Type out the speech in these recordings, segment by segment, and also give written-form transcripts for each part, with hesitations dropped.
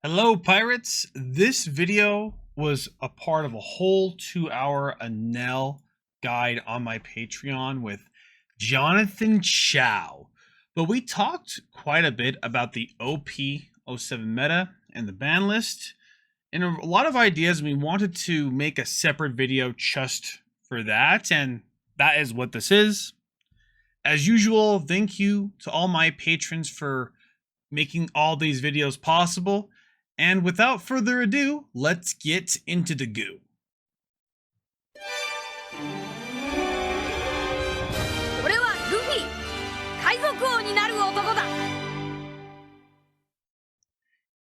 Hello, pirates. This video was a part of a whole 2 hour Anel guide on my Patreon with Jonathan Chao. But we talked quite a bit about the OP07 meta and the ban list and a lot of ideas. We wanted to make a separate video just for that, and that is what this is. As usual, thank you to all my patrons for making all these videos possible. And without further ado, let's get into the goo. 俺はルフィ、海賊王になる男だ。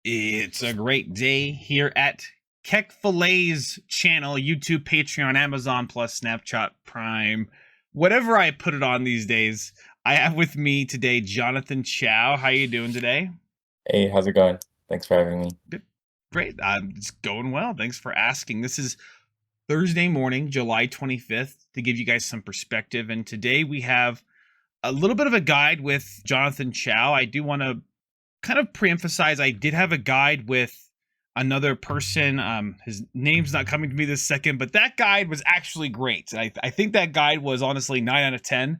It's a great day here at Kekfilet's channel, YouTube, Patreon, Amazon Plus, Snapchat Prime, whatever I put it on these days. I have with me today Jonathan Chao. How you doing today? Hey, how's it going? Thanks for having me. Good. Great. It's going well. Thanks for asking. This is Thursday morning, July 25th, to give you guys some perspective. And today we have a little bit of a guide with Jonathan Chao. I do want to kind of pre-emphasize I did have a guide with another person. His name's not coming to me this second, but that guide was actually great. I think that guide was honestly 9 out of 10.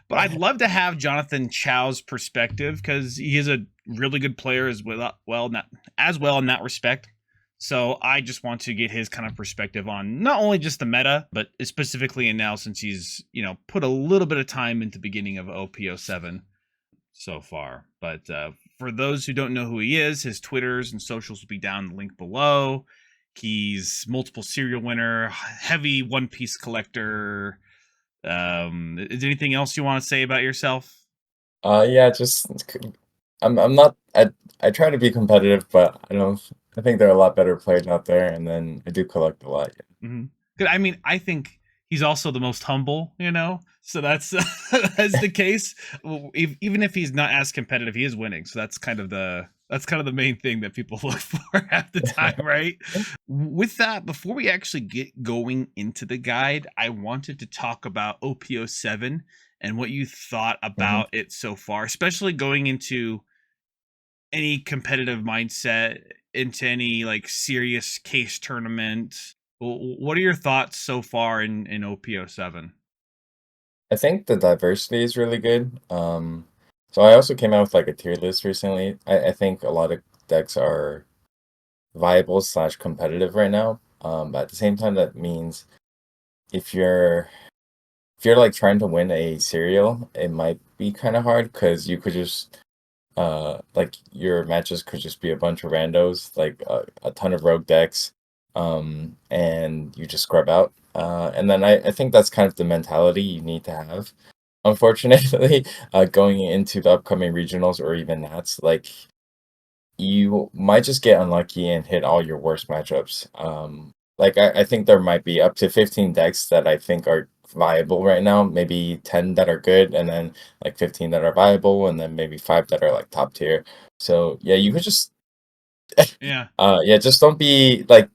But I'd love to have Jonathan Chao's perspective because he is a really good player as well in that respect. So I just want to get his kind of perspective on not only just the meta, but specifically in now since he's, put a little bit of time into the beginning of OP07 so far. But for those who don't know who he is, his Twitters and socials will be down in the link below. He's multiple serial winner, heavy One Piece collector. Is there anything else you want to say about yourself? Yeah, I'm not I try to be competitive, but I think there are a lot better players out there, and then I do collect a lot. Mm-hmm. I mean, I think he's also the most humble, so that's that's the case. Even if he's not as competitive, he is winning, so that's kind of the main thing that people look for half the time, right? With that, before we actually get going into the guide, I wanted to talk about OP07 and what you thought about it so far, especially going into any competitive mindset, into any like serious case tournament. What are your thoughts so far in OP07? I think the diversity is really good. So I also came out with like a tier list recently. I think a lot of decks are viable slash competitive right now. But at the same time, that means if you're like trying to win a serial, it might be kind of hard because you could just like your matches could just be a bunch of randos, like a ton of rogue decks, and you just scrub out. And then I think that's kind of the mentality you need to have. Unfortunately, going into the upcoming regionals or even Nats, like you might just get unlucky and hit all your worst matchups. Like I think there might be up to 15 decks that I think are viable right now, maybe 10 that are good, and then like 15 that are viable, and then maybe 5 that are like top tier. So yeah, you could just Yeah. yeah, just don't be like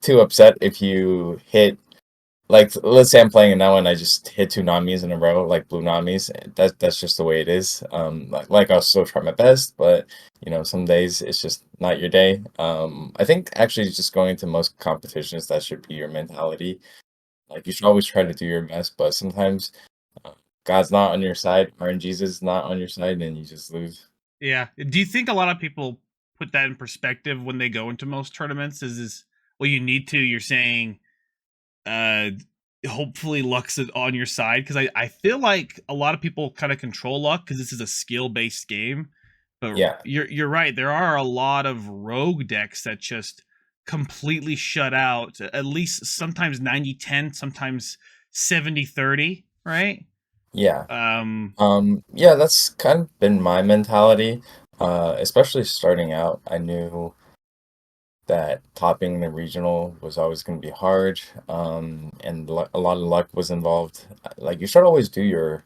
too upset if you hit, like, let's say I'm playing now and I just hit 2 Namis in a row, like blue Namis. That's just the way it is. Like I'll still try my best, but some days it's just not your day. I think actually just going into most competitions, that should be your mentality. Like you should always try to do your best, but sometimes God's not on your side, RNG's is not on your side, and you just lose. Yeah. Do you think a lot of people put that in perspective when they go into most tournaments? Is well, you need to? You're saying, hopefully luck's on your side, because I feel like a lot of people kind of control luck because this is a skill based game. But Yeah, you're right. There are a lot of rogue decks that just completely shut out. At least sometimes 90-10, sometimes 70-30, right? yeah. Um, Yeah, that's kind of been my mentality. Especially starting out, I knew that topping the regional was always going to be hard. And a lot of luck was involved. Like you should always do your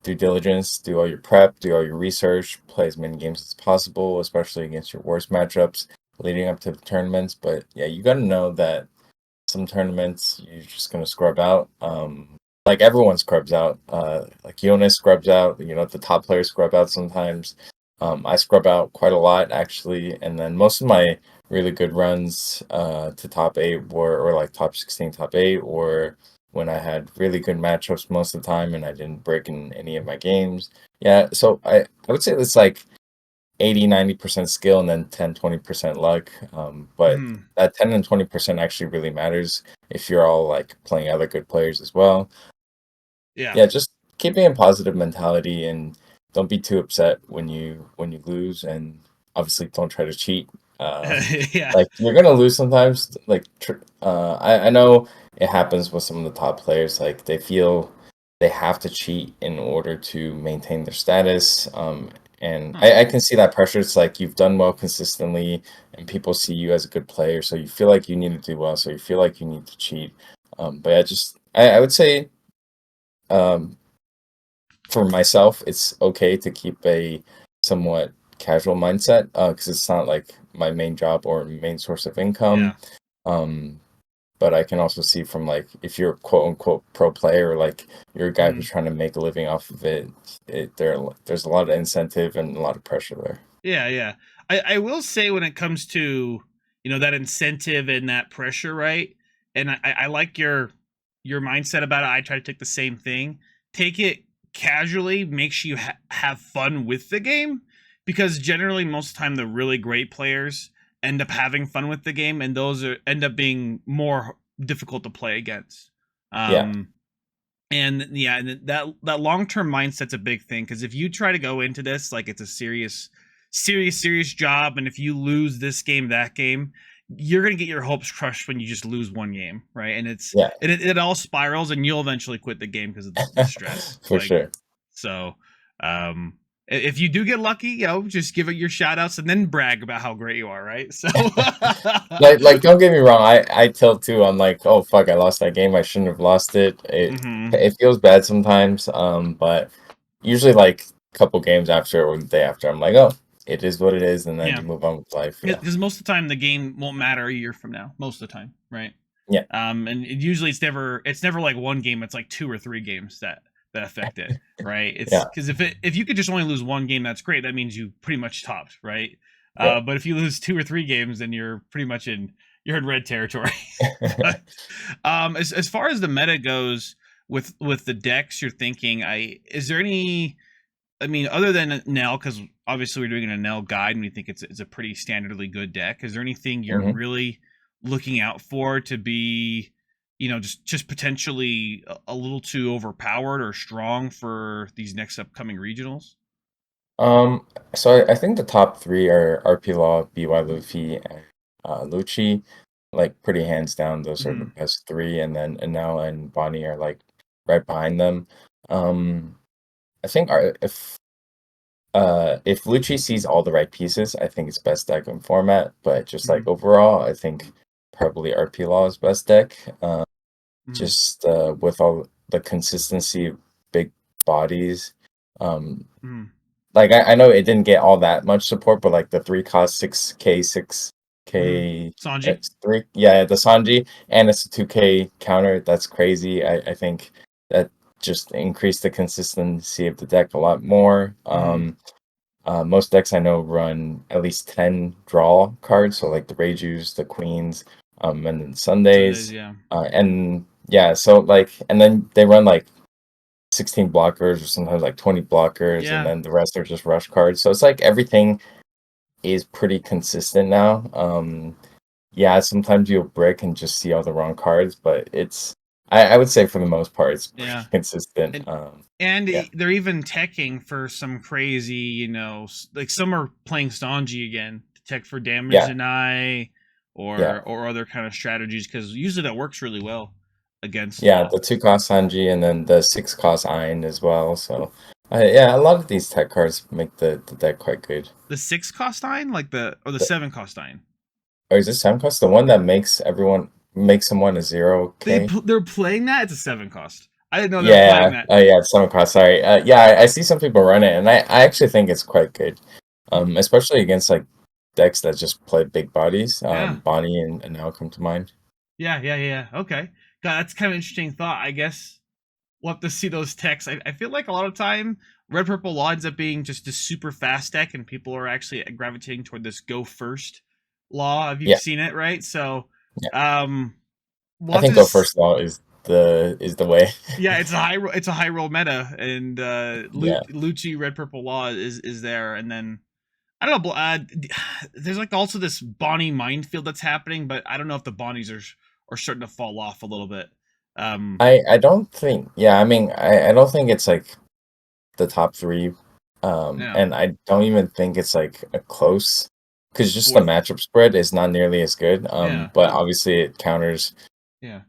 due diligence, do all your prep, do all your research, play as many games as possible, especially against your worst matchups leading up to the tournaments. But yeah, you got to know that some tournaments you're just going to scrub out. Like everyone scrubs out. Like Jonas scrubs out. The top players scrub out sometimes. I scrub out quite a lot actually, and then most of my really good runs to top 8 were or like top 16, top 8, or when I had really good matchups most of the time and I didn't break in any of my games. Yeah, so I would say it's like 80-90% skill and then 10-20% luck. But Mhm. that 10 and 20% actually really matters if you're all like playing other good players as well. Yeah. Yeah, just keeping a positive mentality and don't be too upset when you lose, and obviously don't try to cheat. Uh, Yeah. like you're gonna lose sometimes. Like I know it happens with some of the top players. Like they feel they have to cheat in order to maintain their status. And Huh. I can see that pressure. It's like you've done well consistently, and people see you as a good player, so you feel like you need to do well. So you feel like you need to cheat. But I would say um, for myself, it's okay to keep a somewhat casual mindset because it's not like my main job or main source of income. Yeah. Um, but I can also see from like if you're quote unquote pro player, like you're a guy who's Mhm. trying to make a living off of it, there's a lot of incentive and a lot of pressure there. Yeah, yeah. I will say when it comes to, that incentive and that pressure, right? And I like your mindset about it. I try to take the same thing. Take it casually, make sure you have fun with the game, because generally most of the time the really great players end up having fun with the game, and those end up being more difficult to play against. Yeah, Um and yeah, and that long-term mindset's a big thing, because if you try to go into this like it's a serious job, and if you lose this game, that game, you're gonna get your hopes crushed when you just lose one game, right? And yeah, it all spirals, and you'll eventually quit the game because of the stress. for sure. So um if you do get lucky, just give it your shout outs and then brag about how great you are, right? So Like don't get me wrong, I tilt too. I'm like, oh fuck, I lost that game. I shouldn't have lost it. hmm It feels bad sometimes. But usually like a couple games after or the day after, I'm like, oh, it is what it is, and then yeah, you move on with life. Yeah, because most of the time the game won't matter a year from now. Most of the time, right? yeah, And usually it's never like one game. It's like two or three games that affect it, right? It's yeah, because if you could just only lose one game, that's great. That means you pretty much topped, right? right. But if you lose two or three games, then you're in red territory. But as far as the meta goes with the decks, you're thinking, is there any? I mean, other than Nell, because obviously we're doing a Nell guide and we think it's a pretty standardly good deck. Is there anything you're hmm really looking out for to be, just potentially a little too overpowered or strong for these next upcoming regionals? Um, so I think the top three are RP Law, BY Luffy, and Lucci. Like pretty hands down, those are the hmm best three, and then Anel and Bonnie are like right behind them. Um, I think if Lucci sees all the right pieces, I think it's best deck in format. But just like hmm overall, I think probably RP Law is best deck. hmm Just with all the consistency of big bodies. Um, hmm like I know it didn't get all that much support, but like the 3 cost 6K, hmm 6K, Sanji. it's three, yeah, the Sanji, and it's a 2K counter. That's crazy. I think that just increased the consistency of the deck a lot more. hmm Most decks I know run at least 10 draw cards, so like the Reijus, the Queens, and then Sundays, Sundays. yeah, And yeah, so like, and then they run like 16 blockers or sometimes like 20 blockers, and yeah. then the rest are just rush cards. So it's like everything is pretty consistent now. Yeah, sometimes you'll brick and just see all the wrong cards, but I would say for the most part, it's pretty Yeah. consistent. And and Yeah, they're even teching for some crazy, like some are playing Sanji again to tech for damage yeah, deny yeah, or other kind of strategies, because usually that works really well against yeah. The 2 cost Sanji and then the 6 cost Ein as well. So, yeah, a lot of these tech cards make the deck quite good. the 6 cost like the The, 7 cost. or is it 7 cost? The one that makes someone a They 0K? they're playing that. It's a 7 cost. I didn't know they were playing Yeah, that. yeah, Summer Cross. Sorry. Yeah, I see some people run it, and I actually think it's quite good. Especially against like decks that just play big bodies. Yeah. Bonnie and now come to mind. Yeah. Okay. God, that's kind of interesting thought. I guess we'll have to see those texts. I feel like a lot of time Red Purple Law ends up being just a super fast deck, and people are actually gravitating toward this go first law. Have you seen it, right? So, I think go first law is the way. Yeah, it's a high roll meta, and Lucci Red Purple Law is there, and then I don't know. There's like also this Bonnie minefield that's happening, but I don't know if the Bonnies are starting to fall off a little bit. I don't think. Yeah, I mean, I don't think it's like the top 3, and I don't even think it's like a close, because just the matchup spread is not nearly as good. But obviously it counters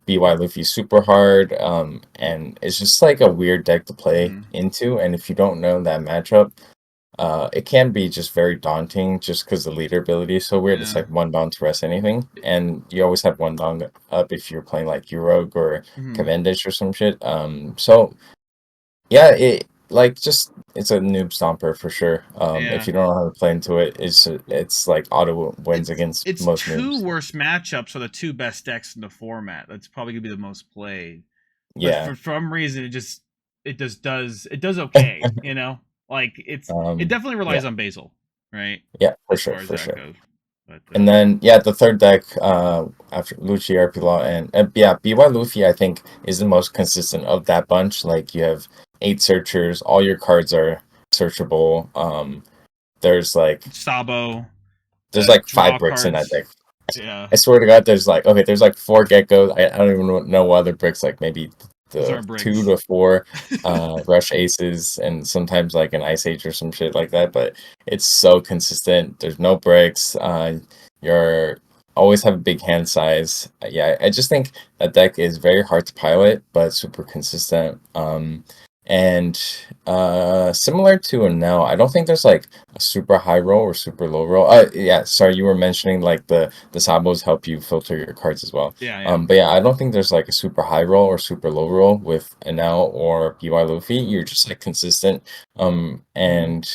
BY Luffy super hard, and it's just like a weird deck to play into. And if you don't know that matchup, it can be just very daunting, just because the leader ability is so weird. It's like 1 down to rest anything, and you always have 1 down up if you're playing like Urog or Cavendish or some shit. So yeah, it's a noob stomper for sure. If you don't know how to play into it, it's like auto wins against most noobs. It's 2 worst matchups are the 2 best decks in the format. That's probably gonna be the most played. Yeah, but for some reason it does okay. You know, like it definitely relies on Basil, right? Yeah, for sure. But, and then the third deck after Lucci, RP Law, and BY Luffy, I think, is the most consistent of that bunch. Like, you have 8 searchers, all your cards are searchable. There's like Sabo. There's like 5 bricks cards in that deck. Yeah, I swear to God, there's like 4 geckos. I don't even know what other bricks, like maybe the 2 to 4 rush aces, and sometimes like an ice age or some shit like that. But it's so consistent. There's no bricks. You're always have a big hand size. I just think that deck is very hard to pilot, but super consistent. And similar to Enel, I don't think there's like a super high roll or super low roll. Sorry, you were mentioning like the Sabos help you filter your cards as well. But I don't think there's like a super high roll or super low roll with Enel or BY Luffy. You're just like consistent. And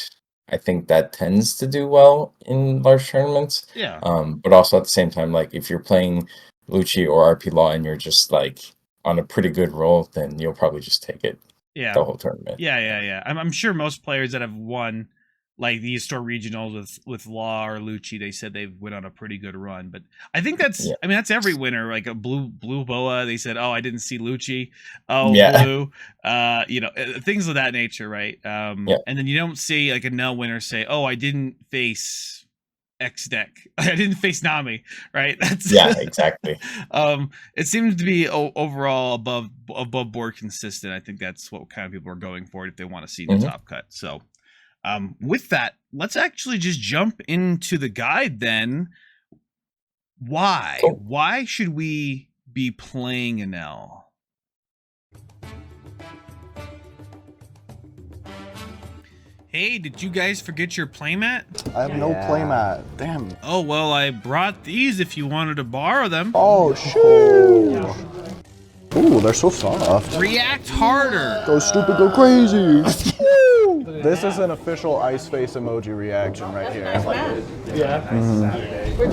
I think that tends to do well in large tournaments. But also at the same time, like if you're playing Lucci or RP Law and you're just like on a pretty good roll, then you'll probably just take it. The whole tournament. I'm sure most players that have won like the store regionals with Law or Lucci, they said they've went on a pretty good run. But I think that's that's every winner. Like a blue boa, they said, oh, I didn't see Lucci. Oh, blue. Things of that nature, right? And then you don't see like a Nell winner say, oh, I didn't face X deck. I didn't face Nami, right? That's exactly. It seems to be overall above board consistent. I think that's what kind of people are going for if they want to see the top cut. So, with that, let's actually just jump into the guide then. Why? Cool. Why should we be playing Enel? Hey, did you guys forget your playmat? I have no playmat. Damn. Oh, well, I brought these if you wanted to borrow them. Oh, shoot. Ooh, they're so soft. React harder. Go stupid, go crazy. This is an official ice face emoji reaction right here. Where'd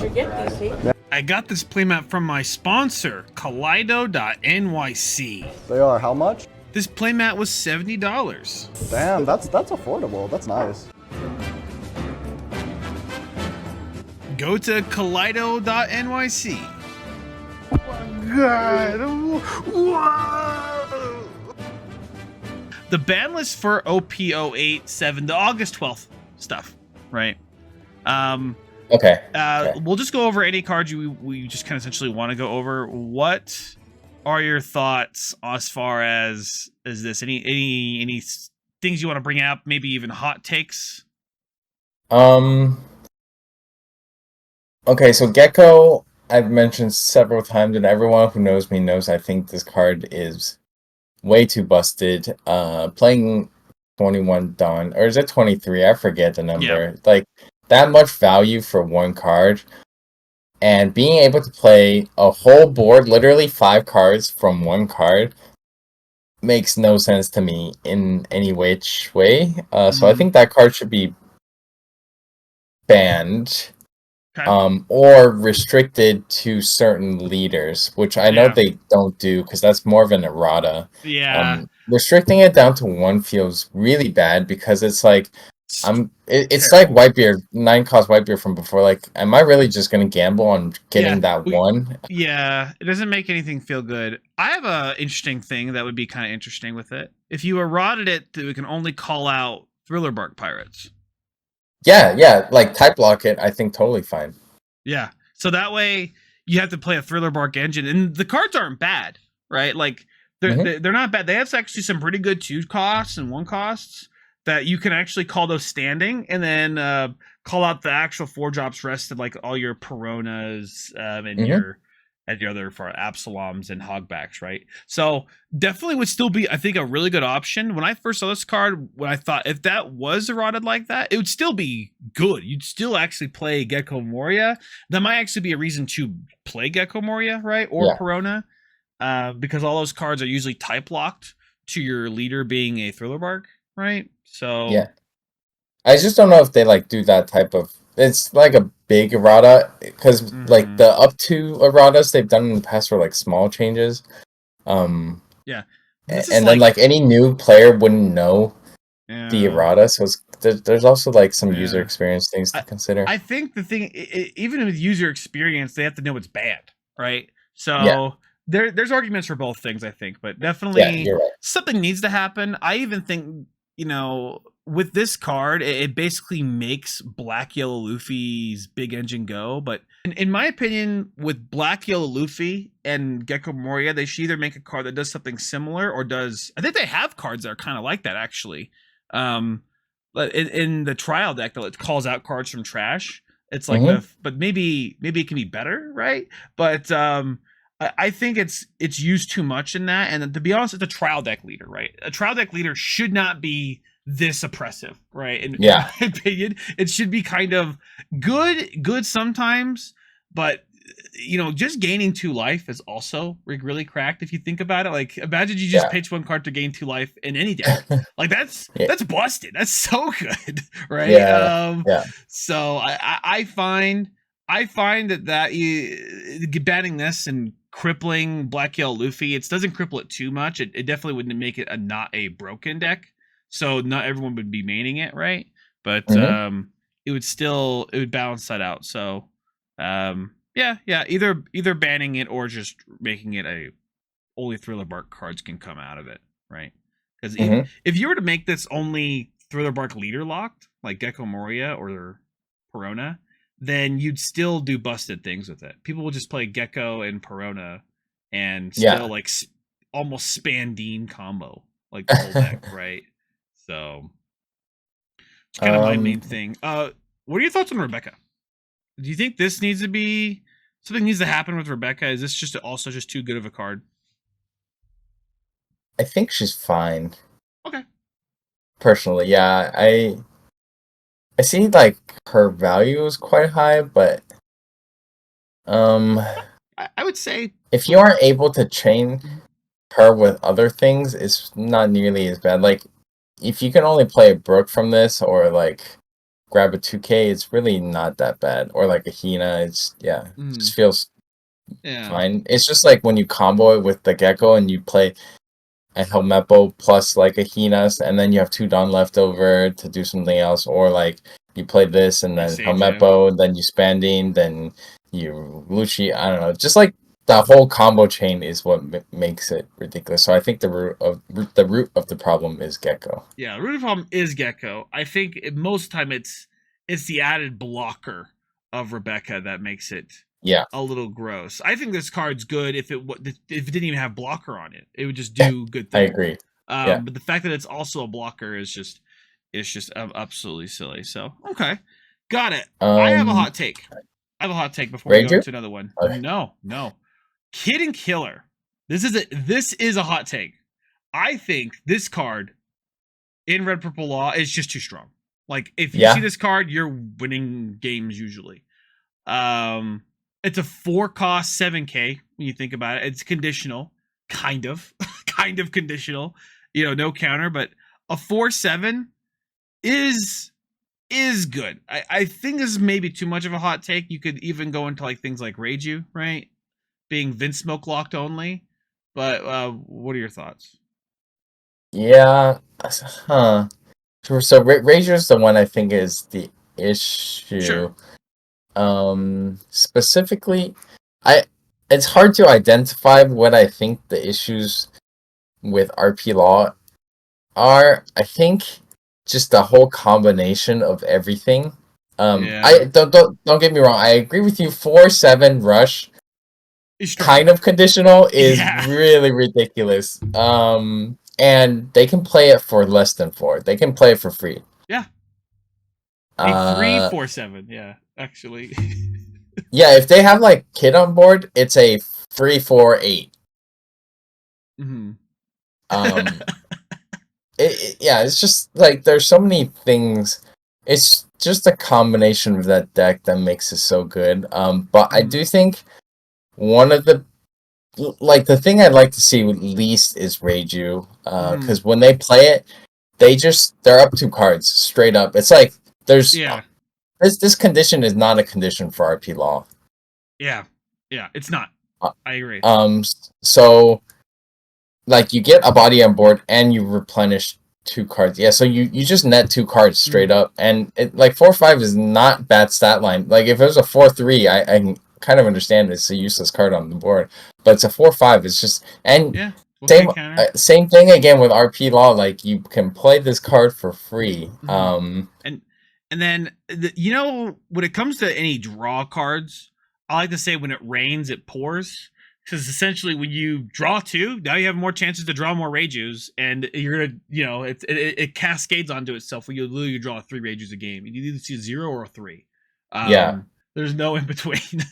you get these, see? I got this playmat from my sponsor, Kaleido.nyc. They are how much? This playmat was $70. Damn, that's affordable. That's nice. Go to Kaleido.nyc. God. The ban list for OP07, the August 12th stuff, right? Okay. We'll just go over any cards we just kind of essentially want to go over. What are your thoughts as far as this? Any things you want to bring up? Maybe even hot takes? Okay, so Gecko, I've mentioned several times, and everyone who knows me knows I think this card is way too busted. Playing 21 Dawn, or is it 23? I forget the number. Yeah. Like, that much value for one card, and being able to play a whole board, literally 5 cards from one card, makes no sense to me in any which way. So I think that card should be banned. Okay. Or restricted to certain leaders, which I know they don't do because that's more of an errata. Yeah. restricting it down to one feels really bad because it's like it's like Terrible. Whitebeard, 9 cost Whitebeard from before. Like, am I really just gonna gamble on getting that one? Yeah, it doesn't make anything feel good. I have a interesting thing that would be kind of interesting with it. If you eroded it, that we can only call out Thriller Bark pirates. Yeah, like type lock it, I think totally fine. Yeah, so that way you have to play a Thriller Bark engine, and the cards aren't bad, right? Like they're not bad. They have actually some pretty good 2 costs and 1 costs that you can actually call those standing, and then call out the actual 4 drops rested, like all your Peronas and your other for Absaloms and Hogbacks, right? So definitely would still be, I think, a really good option. When I first saw this card, when I thought if that was eroded like that, it would still be good. You'd still actually play Gecko Moria. That might actually be a reason to play Gecko Moria, right? Or Perona, because all those cards are usually type locked to your leader being a Thriller Bark, right? So yeah, I just don't know if they like do that type of. It's like a big errata because like the up to erratas they've done in the past were like small changes. Yeah, and then like any new player wouldn't know the errata, so there's also like some user experience things to consider. I think the thing, even with user experience, they have to know it's bad, right? So there's arguments for both things, I think, but definitely you're right. something needs to happen. I even think, with this card, it basically makes Black Yellow Luffy's big engine go. But in my opinion, with Black Yellow Luffy and Gecko Moria, they should either make a card that does something similar or does. I think they have cards that are kind of like that, actually. But in the trial deck, that it calls out cards from trash. It's like, but maybe it can be better, right? But I think it's used too much in that. And to be honest, it's a trial deck leader, right? A trial deck leader should not be this oppressive, right? In my opinion, it should be kind of good sometimes, but just gaining 2 life is also really cracked if you think about it. Like, imagine you just pitch 1 card to gain 2 life in any deck. Like that's busted. That's so good, right? So I find that you banning this and crippling Black Yellow Luffy, it doesn't cripple it too much. It definitely wouldn't make it not a broken deck. So not everyone would be maining it, right? But it would balance that out. So either banning it or just making it only Thriller Bark cards can come out of it, right? Because if you were to make this only Thriller Bark leader locked, like Gecko Moria or Perona, then you'd still do busted things with it. People will just play Gecko and Perona and still like almost Spandine combo, like the whole deck, right? So it's kind of my main thing. What are your thoughts on Rebecca? Do you think this needs to be something needs to happen with Rebecca? Is this just too good of a card? I think she's fine. Okay. Personally, yeah, I see like her value is quite high, but I would say if you aren't able to chain her with other things, it's not nearly as bad. Like, if you can only play a Brook from this or like grab a 2K, it's really not that bad. Or like a Hina, it just feels fine. It's just like when you combo it with the Gecko and you play a Helmeppo plus like a Hina, and then you have 2 Dawn left over to do something else, or like you play this and then Helmeppo, then you Spandine, then you Lucci. I don't know, just like the whole combo chain is what makes it ridiculous. So I think the root of the problem is Gecko. Yeah, the root of the problem is Gecko. I think most time it's the added blocker of Rebecca that makes it a little gross. I think this card's good if it didn't even have blocker on it. It would just do good things. I agree. But the fact that it's also a blocker is just absolutely silly. So okay, got it. I have a hot take. Before we go to another one. Okay. No. Kid and Killer. This is a hot take. I think this card in Red Purple Law is just too strong. Like, if you see this card, you're winning games usually. It's a 4-cost 7K when you think about it. It's conditional, kind of conditional. No counter, but a 4/7 is good. I think this is maybe too much of a hot take. You could even go into like things like Reiju, right? Being Vince Smoke locked only. But what are your thoughts? Yeah. Huh. So Razor's the one I think is the issue. Sure. Specifically, it's hard to identify what I think the issues with RP Law are. I think just the whole combination of everything. Yeah. I don't get me wrong. I agree with you. 4-7 rush, He's strong. kind of conditional, is Yeah. really ridiculous. And they can play it for less than 4. They can play it for free. Yeah. A free Uh, 4-7. Yeah, actually. yeah, if they have like Kid on board, it's a free 4-8. hmm Yeah, it's just like there's so many things. It's just a combination of that deck that makes it so good. But I do think one of the the thing I'd like to see least is Reiju. Because when they play it, they're up 2 cards straight up. It's like there's this condition is not a condition for RP Law. Yeah, it's not. I agree. So like you get a body on board and you replenish 2 cards. Yeah, so you just net 2 cards straight up, and it like 4-5 is not bad stat line. Like if it was a 4-3, I can kind of understand it's a useless card on the board, but it's a 4-5. It's just same thing again with RP Law. Like you can play this card for free. And then when it comes to any draw cards, I like to say when it rains, it pours. Because essentially, when you draw 2, now you have more chances to draw more Reijus, and you're gonna, it cascades onto itself. When you literally draw 3 Reijus a game, you either see a 0 or a 3. There's no in between.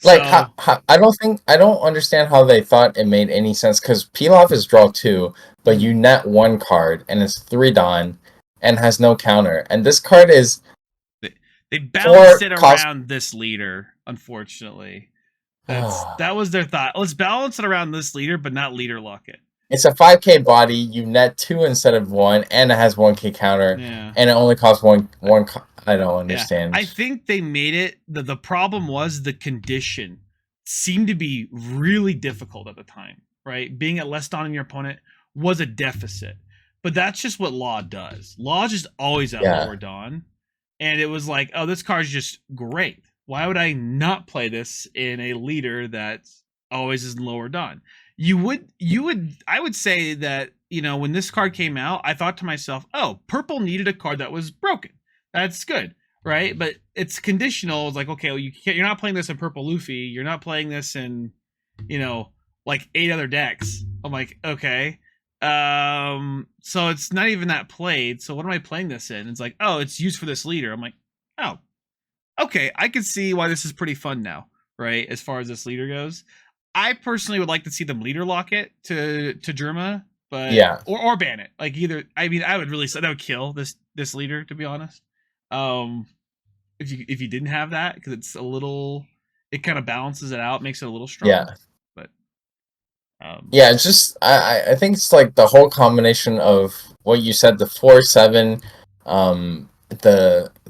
Like I don't understand how they thought it made any sense. Because Pilaf is draw 2, but you net 1 card, and it's 3 Dawn, and has no counter. And this card is they balanced it around this leader, unfortunately. That was their thought. Let's balance it around this leader, but not leader lock it. It's a 5k body. You net 2 instead of 1, and it has 1k counter, and it only costs one. I don't understand. I think they made it. The problem was the condition seemed to be really difficult at the time. Right, being at less Dawn in your opponent was a deficit, but that's just what Law does. Law just always at lower Dawn, and it was like, oh, this card's just great. Why would I not play this in a leader that always is in lower Dawn? I would say that, when this card came out, I thought to myself, oh, purple needed a card that was broken. That's good, right? But it's conditional. It's like, okay, well, you're not playing this in purple Luffy. You're not playing this in, like 8 other decks. I'm like, okay. So it's not even that played. So what am I playing this in? It's like, oh, it's used for this leader. I'm like, oh. Okay, I can see why this is pretty fun now, right? As far as this leader goes, I personally would like to see them leader lock it to Germa, but or ban it. Like either, I mean, I would really say that would kill this leader, to be honest. If you didn't have that, because it's a little, it kind of balances it out, makes it a little stronger. But it's just I think it's like the whole combination of what you said, the 4-7,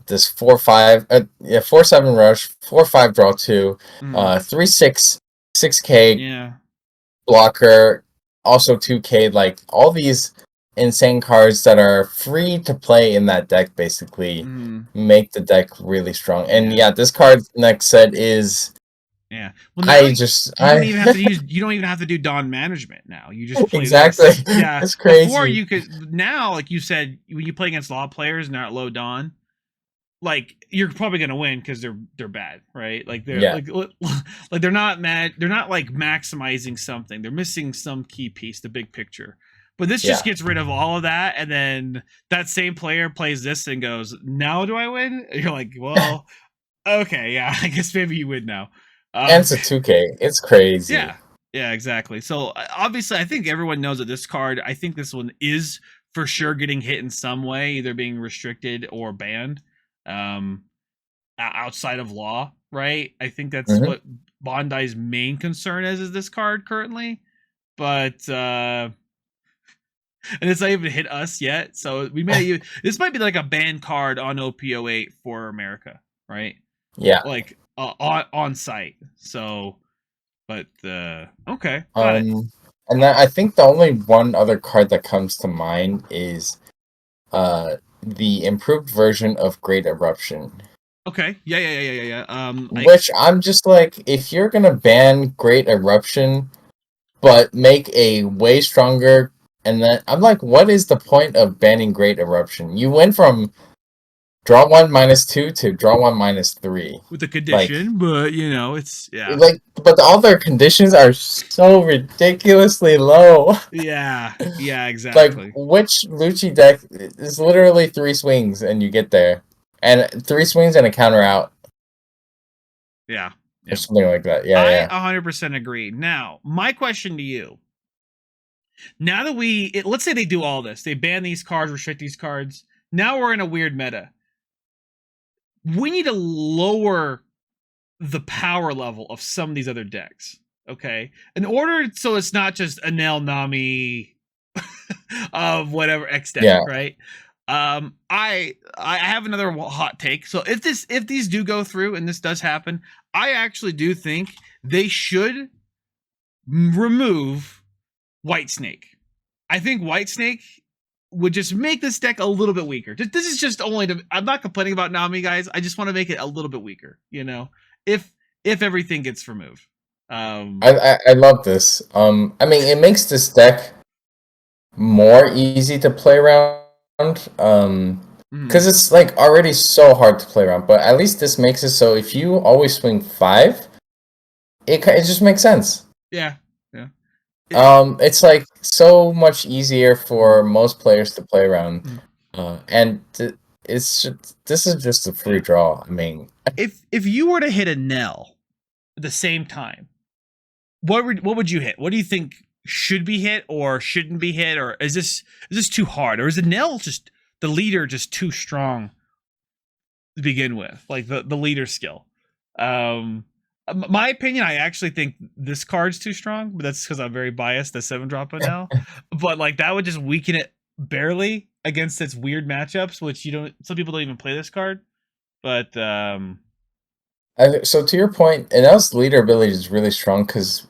this 4-5, 4-7 rush, 4-5 draw 2, 3-6, 6k blocker, also 2k, like all these insane cards that are free to play in that deck basically make the deck really strong. And this card next set is well, you don't even have to do Dawn management now. You just play this. It's crazy. Before you could, now, like you said, when you play against Law players and they're at low Dawn, like you're probably gonna win because they're bad, right? Like they're like they're not mad. They're not like maximizing something. They're missing some key piece, the big picture. But this just gets rid of all of that, and then that same player plays this and goes, "Now do I win?" And you're like, "Well, okay, yeah, I guess maybe you win now." And it's a 2k. It's crazy. Yeah, exactly. So obviously, I think everyone knows that this card. I think this one is for sure getting hit in some way, either being restricted or banned. Outside of Law, right? I think that's what Bandai's main concern is this card currently, but and it's not even hit us yet, so we may this might be like a banned card on OP08 for America, right? Like on site. So, but okay, got it. And then I think the only one other card that comes to mind is the improved version of Great Eruption. Okay. Yeah. Which I'm just like, if you're gonna ban Great Eruption, but make a way stronger, and then I'm like, what is the point of banning Great Eruption? You went from draw 1 -2 to draw 1 -3 with the condition, but it's but all their conditions are so ridiculously low. Yeah, exactly. Like, which Lucci deck is literally 3 swings and you get there, and 3 swings and a counter out. Yeah. Or something like that. Yeah, I 100% agree. Now, my question to you. Now that let's say they do all this. They ban these cards, restrict these cards. Now we're in a weird meta. We need to lower the power level of some of these other decks. Okay? In order so it's not just a Nel Nami of whatever X deck, right? I have another hot take. So if these do go through and this does happen, I actually do think they should remove Whitesnake. I think Whitesnake would just make this deck a little bit weaker. This is just I'm not complaining about Nami, guys. I just want to make it a little bit weaker, if everything gets removed. I love this. I mean, it makes this deck more easy to play around. Because it's like already so hard to play around, but at least this makes it so if you always swing 5, it just makes sense. Yeah. It's like so much easier for most players to play around, and this is just a free draw. I mean, if you were to hit a Nell at the same time, what would you hit? What do you think should be hit or shouldn't be hit, or is this too hard, or is the Nell just the leader just too strong to begin with, like the leader skill? My opinion, I actually think this card's too strong, but that's because I'm very biased. The 7-drop now, but like that would just weaken it barely against its weird matchups, which some people don't even play this card. But so to your point, Enel's leader ability is really strong because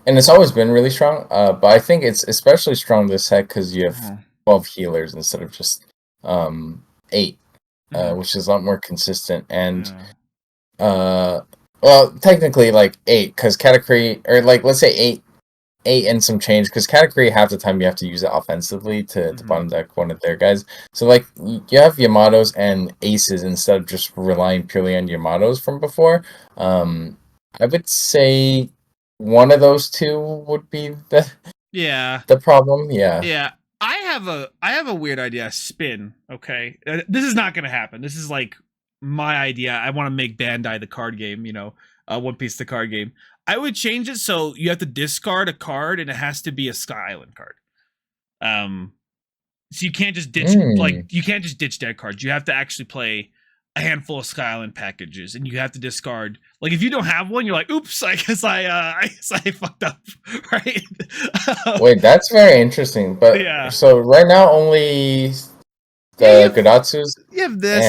and it's always been really strong. But I think it's especially strong this set because you have 12 healers instead of just 8, which is a lot more consistent. And well, technically like 8 because Katakuri, or like let's say 8 and some change, because Katakuri half the time you have to use it offensively to bottom deck one of their guys. So like you have Yamatos and Aces instead of just relying purely on Yamatos from before. I would say one of those two would be the problem. Yeah. I have a weird idea. Spin. Okay, this is not gonna happen. This is like my idea. I want to make Bandai the card game. One Piece the card game. I would change it so you have to discard a card and it has to be a Sky Island card. So you can't just ditch dead cards. You have to actually play a handful of Sky Island packages, and you have to discard. Like if you don't have one, you're like, "Oops, I guess I fucked up." Right? Wait, that's very interesting. But so right now only the Godatsus. You have this.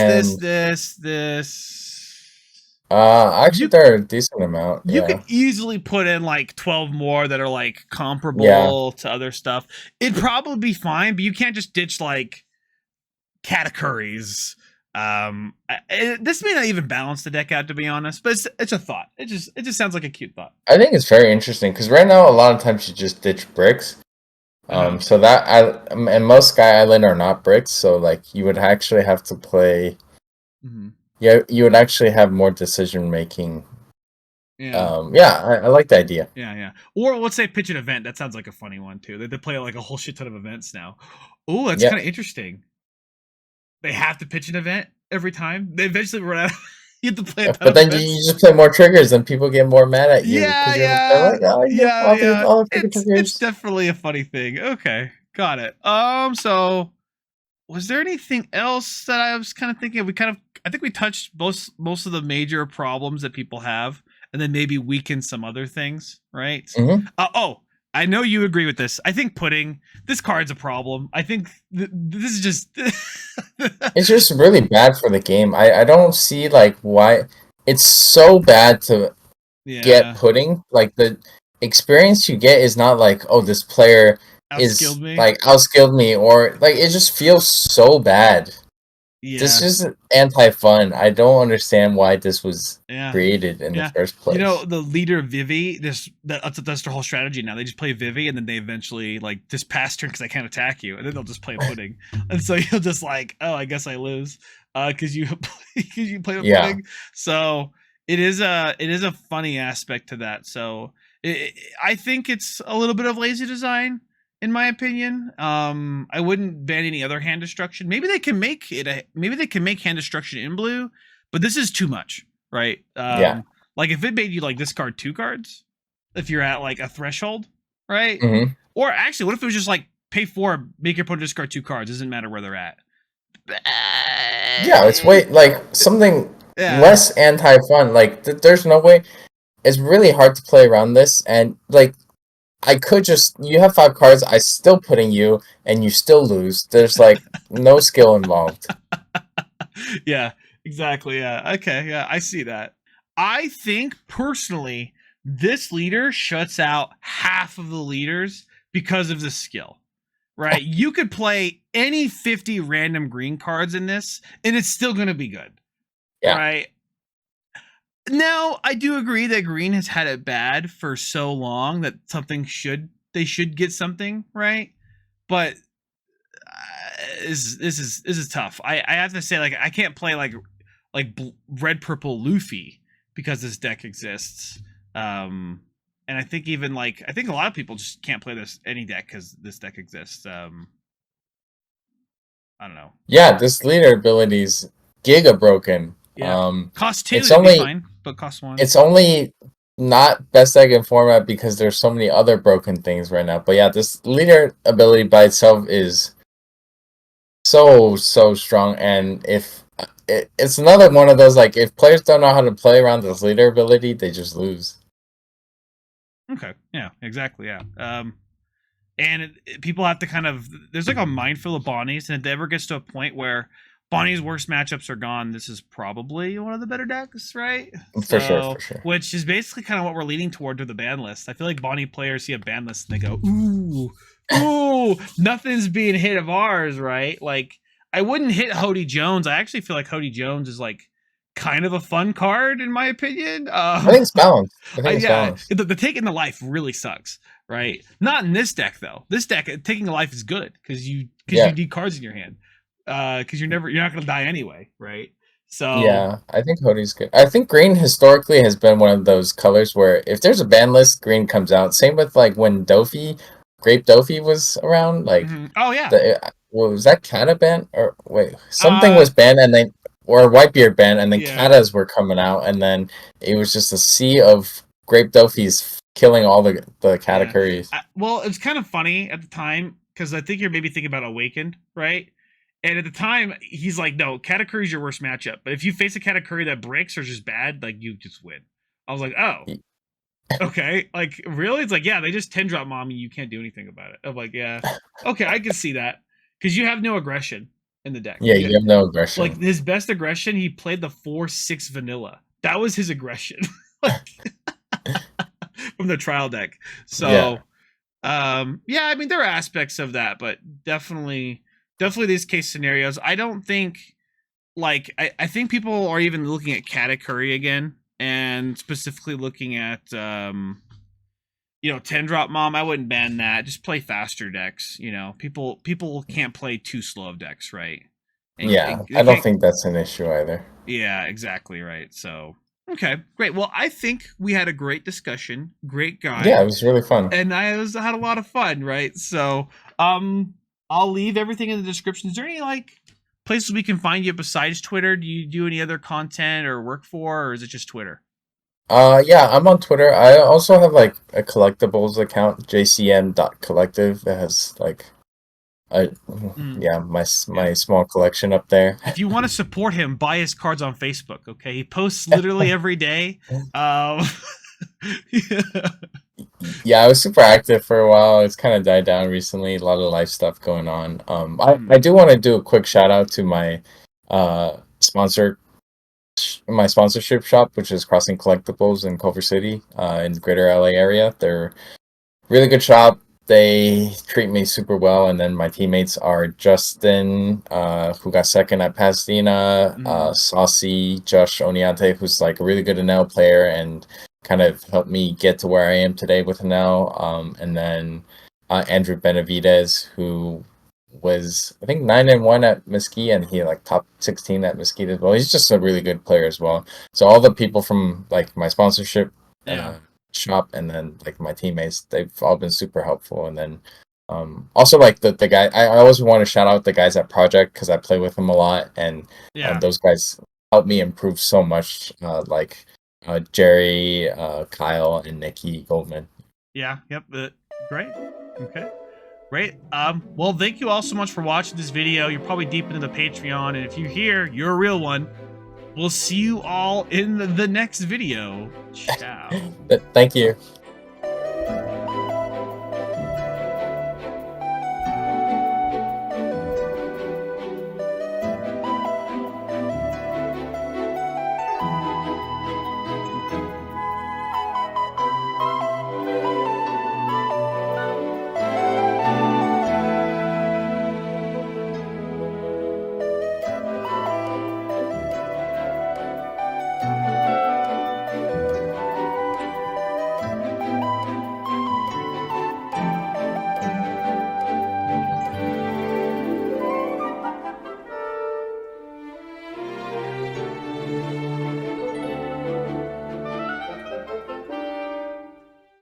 Actually, they're a decent amount. You could easily put in like 12 more that are like comparable to other stuff. It'd probably be fine, but you can't just ditch like Katakuris. This may not even balance the deck out, to be honest, but it's a thought. It just sounds like a cute thought. I think it's very interesting because right now a lot of times you just ditch bricks. So that and most Sky Island are not bricks, so like you would actually have to play. Yeah, you would actually have more decision making. I like the idea. Yeah. Or let's say pitch an event. That sounds like a funny one too. They play like a whole shit ton of events now. Oh, that's kind of interesting. They have to pitch an event every time. They eventually run out. You have to play. But then you just play more triggers, and people get more mad at you. It's definitely a funny thing. Okay, got it. So was there anything else that I was kind of thinking? I think we touched most of the major problems that people have, and then maybe weaken some other things, right? I know you agree with this. I think this card's a problem. I think this is just it's just really bad for the game. I don't see like why it's so bad to get pudding. Like experience you get is not like, oh, this player is Outskilled me. like outskilled me, or like it just feels so bad. Yeah. This is anti-fun. I don't understand why this was Yeah. created in the first place. You know, the leader Vivi, that's their whole strategy now. They just play Vivi, and then they eventually, like, this past turn, because I can't attack you, and then they'll just play Pudding. And so you'll just like, oh, I guess I lose, because you play the Pudding. So it is a funny aspect to that. So I think it's a little bit of lazy design, in my opinion. I wouldn't ban any other hand destruction. Maybe they can make hand destruction in blue, but this is too much, right? Like if it made you like discard 2 cards, if you're at like a threshold, right? Mm-hmm. Or actually, what if it was just like pay 4, make your opponent discard 2 cards? Doesn't matter where they're at. Yeah, it's way like something less anti-fun. Like there's no way. It's really hard to play around this, and like I could just, you have 5 cards, I still putting you, and you still lose. There's like no skill involved. Yeah, exactly. Yeah. Okay. Yeah, I see that. I think personally, this leader shuts out half of the leaders because of the skill. Right? You could play any 50 random green cards in this, and it's still going to be good. Yeah. Right? Now, I do agree that green has had it bad for so long that they should get something, right? But this is tough. I have to say, like, I can't play like red purple Luffy because this deck exists. And I think even like a lot of people just can't play any deck because this deck exists. I don't know. Yeah, this leader ability's giga broken. Yeah. Cost 2 it's would only be fine, but cost 1. It's only not best deck in format because there's so many other broken things right now. But yeah, this leader ability by itself is so strong, and if it's another one of those, like, if players don't know how to play around this leader ability, they just lose. Okay. Yeah. Exactly. Yeah. And people have to kind of, there's like a minefield of Bonnies, and if it ever gets to a point where Bonnie's worst matchups are gone, this is probably one of the better decks, right? For sure. Which is basically kind of what we're leaning toward with the ban list. I feel like Bonnie players see a ban list and they go, ooh, nothing's being hit of ours, right? Like, I wouldn't hit Hody Jones. I actually feel like Hody Jones is like kind of a fun card, in my opinion. I think it's balanced. Balanced. The taking the life really sucks, right? Not in this deck though. This deck, taking a life is good because you need cards in your hand. Because you're not gonna die anyway, right? So yeah, I think Hody's good. I think green historically has been one of those colors where if there's a ban list, green comes out. Same with like when Grape Dofi was around. Like, oh yeah, was that Kata ban, or wait, something was banned, and then or Whitebeard ban, and then Katas were coming out, and then it was just a sea of Grape Dofis killing all the Katakuris. Well, it's kind of funny at the time because I think you're maybe thinking about Awakened, right? And at the time, he's like, no, Katakuri's your worst matchup. But if you face a Katakuri that breaks or is just bad, like, you just win. I was like, oh, okay. Like, really? It's like, yeah, they just 10-drop mommy. You can't do anything about it. I'm like, yeah. Okay, I can see that. Because you have no aggression in the deck. Yeah, you have no aggression. Like, his best aggression, he played the 4/6 vanilla. That was his aggression. From the trial deck. So, yeah, I mean, there are aspects of that, but definitely these case scenarios. I don't think, like, I think people are even looking at Katakuri again, and specifically looking at 10-drop mom. I wouldn't ban that. Just play faster decks. People can't play too slow of decks, right? And I don't think that's an issue either. Yeah, exactly right. So okay, great. Well, I think we had a great discussion. Great guy. Yeah, it was really fun. And I had a lot of fun, right? So I'll leave everything in the description. Is there any like places we can find you besides Twitter? Do you do any other content or work for, or is it just Twitter? Yeah, I'm on Twitter. I also have like a collectibles account, jcm.collective, that has like my small collection up there. If you want to support him, buy his cards on Facebook, okay? He posts literally every day. Yeah, I was super active for a while. It's kind of died down recently. A lot of life stuff going on. I do want to do a quick shout out to my sponsor, my sponsorship shop, which is Crossing Collectibles in Culver City, in the greater LA area. They're really good shop. They treat me super well. And then my teammates are Justin, who got second at Pasadena, Saucy, Josh Oniate, who's like a really good NL player and kind of helped me get to where I am today with NL. And then Andrew Benavidez, who was I think 9-1 at Mesquite, and he like top 16 at Mesquite as well. He's just a really good player as well. So all the people from like my sponsorship shop and then like my teammates, they've all been super helpful. And then also like the guy, I always want to shout out the guys at Project because I play with them a lot, and those guys helped me improve so much. Like Jerry, Kyle, and Nikki Goldman. Yeah. Yep. Great. Okay. Great. Well, thank you all so much for watching this video. You're probably deep into the Patreon, and if you're here, you're a real one. We'll see you all in the next video. Ciao. Thank you.